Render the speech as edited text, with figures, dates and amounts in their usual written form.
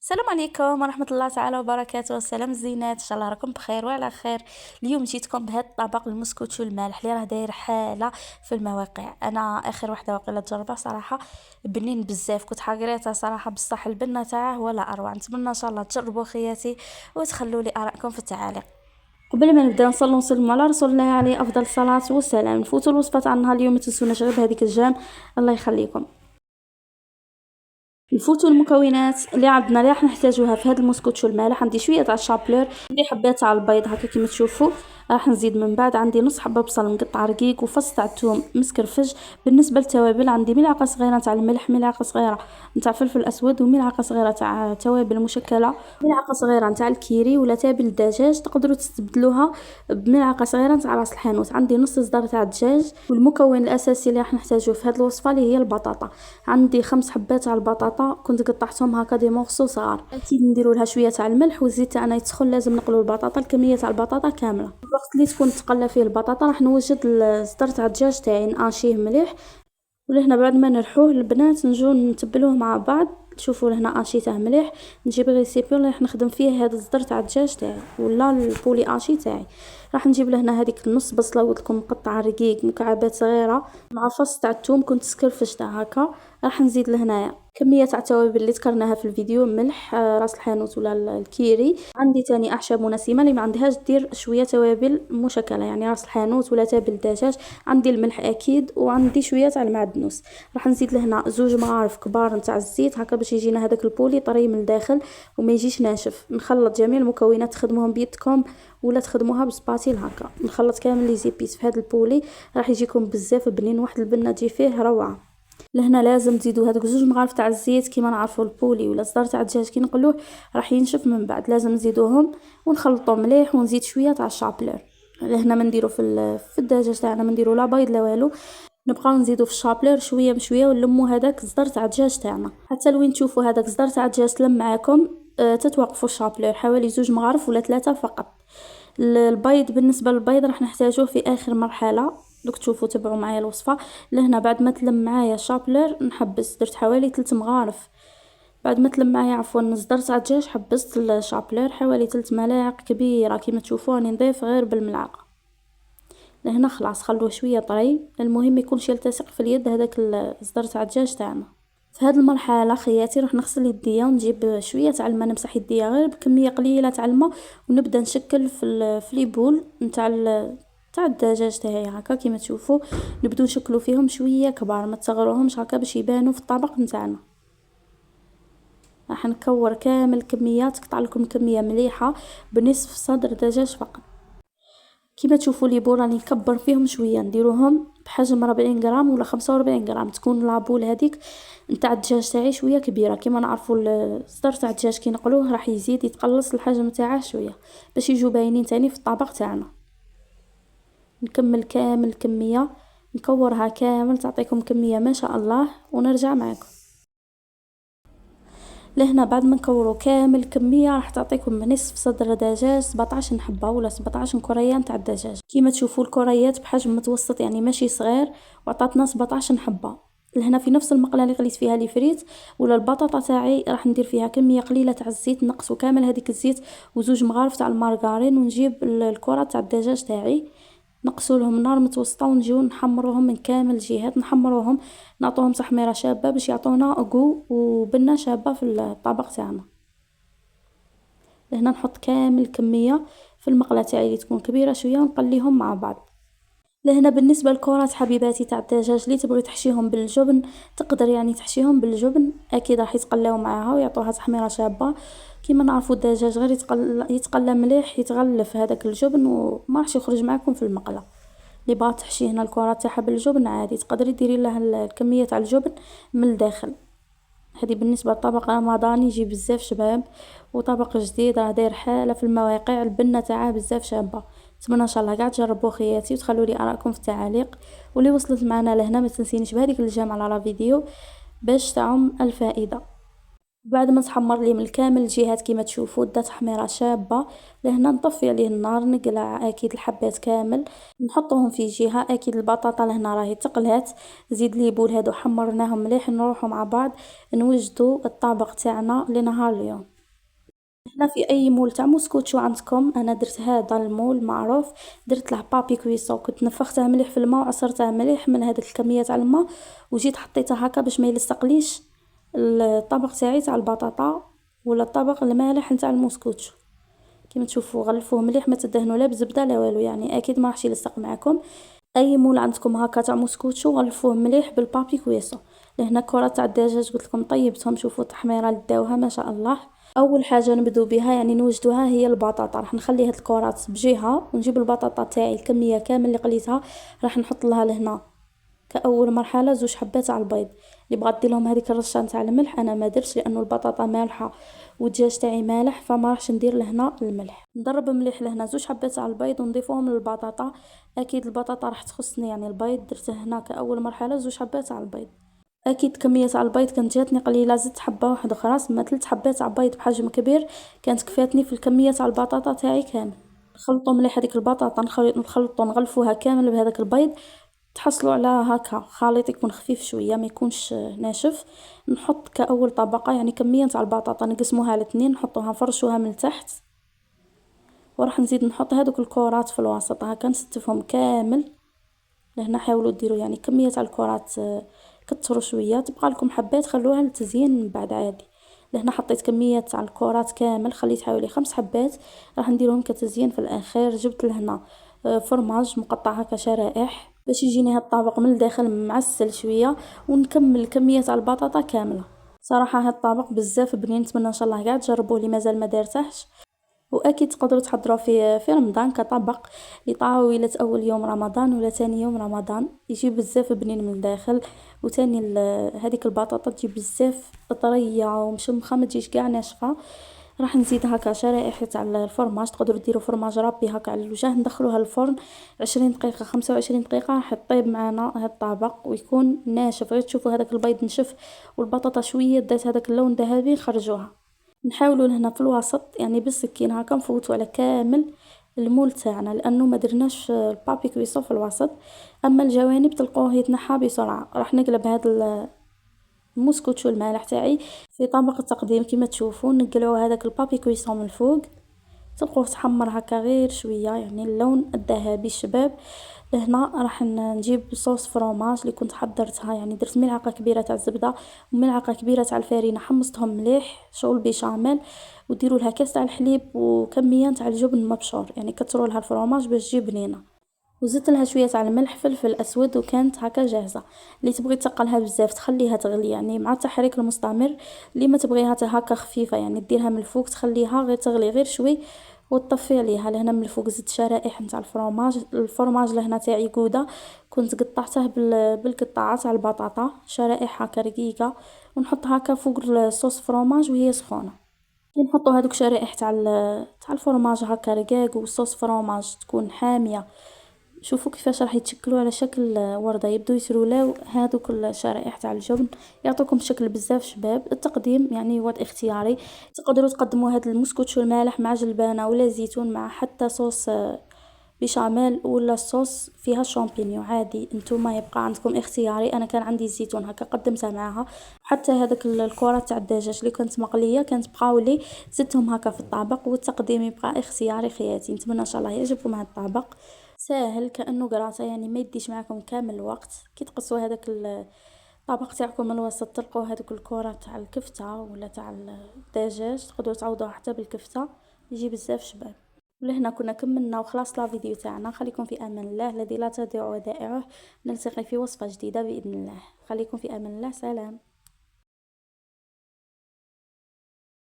السلام عليكم ورحمة الله تعالى وبركاته. السلام الزينات، ان شاء الله راكم بخير وعلى خير. اليوم جيتكم بهذا الطبق المسكوتشو المالح اللي راه داير حالة في المواقع. انا اخر وحده واقيلا تجربه صراحه بنين بزاف، كنت حقريتها صراحه، بصح البنه تاعه ولا اروع. نتمنى ان شاء الله تجربوا خياتي وتخلوا لي ارائكم في التعاليق. قبل ما نبدا نصلي ونسلم على رسول الله عليه افضل الصلاه والسلام. نفوتوا الوصفه تاع النهار اليوم، ما تنسوناش غير بهذيك الجام، الله يخليكم. نفوتوا المكونات اللي عندنا اللي راح نحتاجوها في هذا المسكوتشو المالح. عندي شويه تاع الشابلور، عندي حبات تاع البيض هكا كيما تشوفوا، راح نزيد من بعد عندي نص حبه بصل مقطع رقيق وفص تاع الثوم مسكرفج. بالنسبه للتوابل عندي ملعقه صغيره تاع الملح، ملعقه صغيره نتاع فلفل اسود، وملعقه صغيره تاع توابل مشكله، ملعقه صغيره نتاع الكيري ولا تابل الدجاج، تقدروا تستبدلوها بملعقه صغيره تاع راس الحانوت. عندي نص صدر تاع الدجاج. والمكون الاساسي اللي راح نحتاجوه في هذه الوصفه اللي هي البطاطا. عندي 5 حبات تاع البطاطا كنت قطعتهم هكا دي مورسو صغار. اكيد نديروا لها شويه تاع الملح، والزيت تاعنا يتسخن، لازم نقلوا البطاطا الكميه تاع البطاطا كامله. الوقت اللي تكون تقلى فيه البطاطا راح نوجد الصدر تاع الدجاج تاعي ناشيه مليح. ولهنا بعد ما نرحوه البنات نجو نتبلوه مع بعض. شوفوا لهنا اشيته مليح. نجيب ريسيبي اللي راح نخدم فيه هذا الصدر تاع الدجاج تاعي ولا البولي اشي تاعي. راح نجيب لهنا هذيك النص بصله ولكم مقطعه رقيق مكعبات صغيره مع فص تاع الثوم كنت سكرفشتها هكا. راح نزيد لهنايا كميه تاع التوابل اللي ذكرناها في الفيديو، ملح، راس الحانوت ولا الكيري. عندي تاني اعشاب منسمه اللي ما عندهاش دير شويه توابل مشكله، يعني راس الحانوت ولا تابل الدجاج. عندي الملح اكيد، وعندي شويه تاع المعدنوس. راح نزيد لهنا 2 مغارف كبار نتاع الزيت هكا باش يجينا هذاك البولي طري من الداخل وما يجيش ناشف. نخلط جميع المكونات، تخدموهم بيدكم ولا تخدموها بسباتيل هكا. نخلط كامل لي زيبيس في هذا البولي، راح يجيكم بزاف بنين، واحد البنه تجي فيه روعه. لهنا لازم تزيدوا هذوك 2 مغارف تاع الزيت. كيما نعرفوا البولي ولا الصدر تاع الدجاج كي نقلوه راح ينشف من بعد، لازم نزيدوهم ونخلطوا مليح. ونزيد شويه تاع الشابلور. لهنا ما نديروا في الدجاج تاعنا ما نديروا لا بيض لا والو، نبقاو نزيدو في الشابلور شويه بشويه ونلموا هذاك الصدر تاع الدجاج تاعنا حتى لوين تشوفوا هذاك الصدر تاع الدجاج تلم معاكم. تتوقفوا الشابلور حوالي 2 مغارف ولا 3 فقط. البيض، بالنسبه للبيض راح نحتاجوه في اخر مرحله. دوك تشوفوا تبعوا معايا الوصفه. لهنا بعد ما تلم معايا الشابلور نحبس، درت حوالي 3 مغارف. بعد ما تلم معايا عفوا صدر تاع الدجاج حبست الشابلور حوالي 3 ملاعق كبيره كيما تشوفوا. راني نضيف غير بالملعقه. لهنا خلاص خلوه شويه طري، المهم يكونش يلتصق في اليد هذاك الصدر تاع الدجاج تاعنا. في هذه المرحله خياتي راح نغسل يديا ونجيب شويه تاع الماء نمسح يديا غير بكميه قليله تاع الماء، ونبدا نشكل في لي بول نتاع تاع الدجاج تاعي هكا كيما تشوفوا. نبدو نشكلوا فيهم شويه كبار، ما تصغروهمش هكا باش يبانوا في الطبق نتاعنا. راح نكور كامل كميات، قطع لكم كميه مليحه بنصف صدر دجاج فقط. كيما تشوفوا لي بول راني نكبر فيهم شويه، نديروهم بحجم 40 غرام ولا 45 غرام، تكون لابول هذيك نتاع الدجاج تاعي شويه كبيره. كيما نعرفوا الصدر تاع الدجاج كي نقلوه راح يزيد يتقلص الحجم تاعه شويه باش يجوا باينين تاني في الطبق تاعنا. نكمل كامل كميه، نكورها كامل تعطيكم كميه ما شاء الله ونرجع معكم. لهنا بعد ما نكورو كامل كميه راح تعطيكم نصف صدر دجاج 17 حبه ولا 17 كريه تاع الدجاج. كيما تشوفوا الكريات بحجم متوسط يعني ماشي صغير، وعطاتنا 17 حبه. لهنا في نفس المقله اللي غليت فيها لي فريت ولا البطاطا تاعي راح ندير فيها كميه قليله تاع الزيت، نقصوا كامل هذيك الزيت و2 مغارف تاع المارغرين. ونجيب الكره تاع الدجاج تاعي نقصوا لهم نار متوسطه ونجيو نحمروهم من كامل الجهات، نحمروهم نعطوهم تحميره شابه باش يعطونا قو وبنه شابه في الطبق تاعنا. هنا نحط كامل كميه في المقله تاعي اللي تكون كبيره شويه ونقليهم مع بعض. لهنا بالنسبه للكرات حبيباتي تاع الدجاج اللي تبغي تحشيهم بالجبن تقدر يعني تحشيهم بالجبن، اكيد راح يتقلاو معاها ويعطوها تحميره شابه. كيما نعرفوا الدجاج غير يتقلى مليح يتغلف هذاك الجبن وما راحش يخرج معكم في المقله. اللي بغات تحشي هنا الكرات تاعها بالجبن عادي تقدري ديري لها الكميه تاع الجبن من الداخل. هذه بالنسبه لطبق رمضاني يجي بزاف شباب وطبق جديد راه داير حاله في المواقع، البنه تاعها بزاف شابه. نتمنى ان شاء الله قاع تجربوا خياتي وتخلوا لي ارائكم في التعاليق. واللي وصلت معنا لهنا ما تنسينيش بهذيك الجام على لا فيديو باش تعم الفائده. بعد ما تحمر لي من الكامل الجهات كيما تشوفوا دا تحميره شابه. لهنا نطفي عليه النار، نقلع اكيد الحبات كامل نحطوهم في جهه. اكيد البطاطا لهنا راهي تقلات، زيد لي بول هادو حمرناهم مليح. نروحوا مع بعض نوجدوا الطبق تاعنا لنهار اليوم. هنا في اي مول تاع موسكوتشو عندكم، انا درت هذا المول معروف، درت له بابي كويسون، كنت نفختها مليح في الماء وعصرتها مليح من هذيك الكميه تاع الماء، وجيت حطيتها هكا باش ما يلصقليش الطبق تاعي تاع البطاطا ولا الطبق المالح نتاع الموسكوتشو. كيما تشوفوا غلفوه مليح، ما تدهنوا لا بزبده لا والو، يعني اكيد ما راحش يلصق معكم. اي مول عندكم هكا تاع موسكوتشو غلفوه مليح بالبابي كويسون. لهنا كرات تاع الدجاج قلت لكم طيبتهم، شوفوا التحميره اللي داوها ما شاء الله. اول حاجه نبدو بها يعني نوجدوها هي البطاطا، راح نخلي هاد الكرات بجهه ونجيب البطاطا تاعي الكميه كامل اللي قليتها، راح نحط لها لهنا كاول مرحله 2 حبات تاع البيض. اللي بغات دير لهم هذيك الرشه نتاع الملح انا ما درتش، لانه البطاطا مالحه والدجاج تاعي مالح، فما راحش ندير لهنا الملح. نضرب مليح لهنا 2 حبات تاع البيض ونضيفوهم للبطاطا. اكيد البطاطا راح تخصني، يعني البيض درته هنا كاول مرحله 2 حبات تاع البيض. اكيد كميه تاع البيض كانت جاتني قليله، زدت حبه واحده اخرى، سما 3 حبات تاع بيض بحجم كبير كانت كفاتني في الكميه تاع البطاطا تاعي كامل. نخلطوا مليح هذيك البطاطا، نخلطوا نغلفوها كامل بهذاك البيض، تحصلوا على هكا خليط يكون خفيف شويه ما يكونش ناشف. نحط كاول طبقه يعني كميه تاع البطاطا نقسموها ل2، نحطوها نفرشوها من تحت، وراح نزيد نحط هذوك الكرات في الوسط هكا نستفهم كامل. لهنا حاولوا ديروا يعني كميه تاع الكرات كتروا شويه، تبقى لكم حبات خلوها للتزيين من بعد عادي. لهنا حطيت كميه تاع الكرات كامل، خليت حوالي 5 حبات راح نديرهم كتزيين في الاخير. جبت لهنا فرماج مقطع هكا شرائح باش يجيني هاد الطبق من الداخل معسل شويه، ونكمل كميه تاع البطاطا كامله. صراحه هاد الطبق بزاف بنين، نتمنى ان شاء الله قاع تجربوه اللي مازال ما دارتهش. واكيد تقدروا تحضروا في رمضان كطبق لطاولة اول يوم رمضان ولا ثاني يوم رمضان، يجي بزاف بنين من الداخل. وثاني هذيك البطاطا تجي بزاف طريه ومشمخه، ما تجيش كاع ناشفه. راح نزيد هكا شرائح تاع الفرماج، تقدروا ديروا فرماج رابي هكا على الوجه، ندخلوها الفرن 20 دقيقه 25 دقيقه راح يطيب معنا هذا الطبق ويكون ناشف. غير تشوفوا هذاك البيض نشف والبطاطا شويه دات هذاك اللون ذهبي، نخرجوها. نحاولوا هنا في الوسط يعني بالسكين هكا نفوتوا على كامل المول تاعنا، لانه ما درناش البابي كويسون في الوسط. اما الجوانب تلقوه يتنحى بسرعه. راح نقلب هذا الموسكوتشو المالح تاعي في طبق التقديم كما تشوفوا، نقلعوا هذاك البابي كويسون من فوق، تلقوه تحمر هكا غير شويه يعني اللون الذهبي الشباب. لهنا راح نجيب صوص فرomage اللي كنت حضرتها، يعني درت ملعقه كبيره تاع الزبده وملعقه كبيره تاع الفارينه، حمصتهم مليح شغل بيشاميل، وديروا لها كاس تاع الحليب وكميه تاع الجبن مبشور، يعني كثروا لها الفرomage باش تجي بنينه. وزدت لها شويه تاع الملح فلفل اسود وكانت هكا جاهزه. اللي تبغي تقلها بزاف تخليها تغلي يعني مع التحريك المستمر، اللي ما تبغيها هكا خفيفه يعني ديرها من الفوق تخليها غير تغلي غير شوي وتطفي عليها. لهنا من الفوق زدت شرائح نتاع الفرماج لهنا تاعي جوده، كنت قطعته بالقطعه تاع البطاطا شرائح هكا رقيقه، ونحط هكا فوق الصوص فرماج وهي سخونه. نحطوا هذوك شرائح تاع الفرماج هكا رقاق والصوص فرماج تكون حاميه. شوفوا كيفاش راح يتشكلوا على شكل ورده، يبدو يسرولاو هذوك الشرائح تاع الجبن يعطوكم شكل بزاف شباب. التقديم يعني هو اختياري، تقدروا تقدموا هذا المسكوتشو المالح مع جلبانه ولا زيتون مع حتى صوص بيشاميل ولا صوص فيها شامبينيو عادي، انتوما يبقى عندكم اختياري. انا كان عندي زيتون هكا قدمتها معاها، حتى هذاك الكرات تاع الدجاج اللي كانت مقليه كانت بقاولي زدتهم هكا في الطبق. والتقديم يبقى اختياري خياتي. نتمنى ان شاء الله يعجبكم هذا الطبق، ساهل كانه قراصه يعني ما يديش معكم كامل الوقت. كي تقصوا هذاك الطبق تاعكم من الوسط تلقوا هذوك الكرات تاع الكفته ولا تاع الدجاج، تقدروا تعوضوها حتى بالكفته، يجي بزاف شباب. ولهنا كنا كملنا وخلاص لا فيديو تاعنا. خليكم في امان الله الذي لا تضيع ودائعه، نلتقي في وصفه جديده باذن الله. خليكم في امان الله، سلام.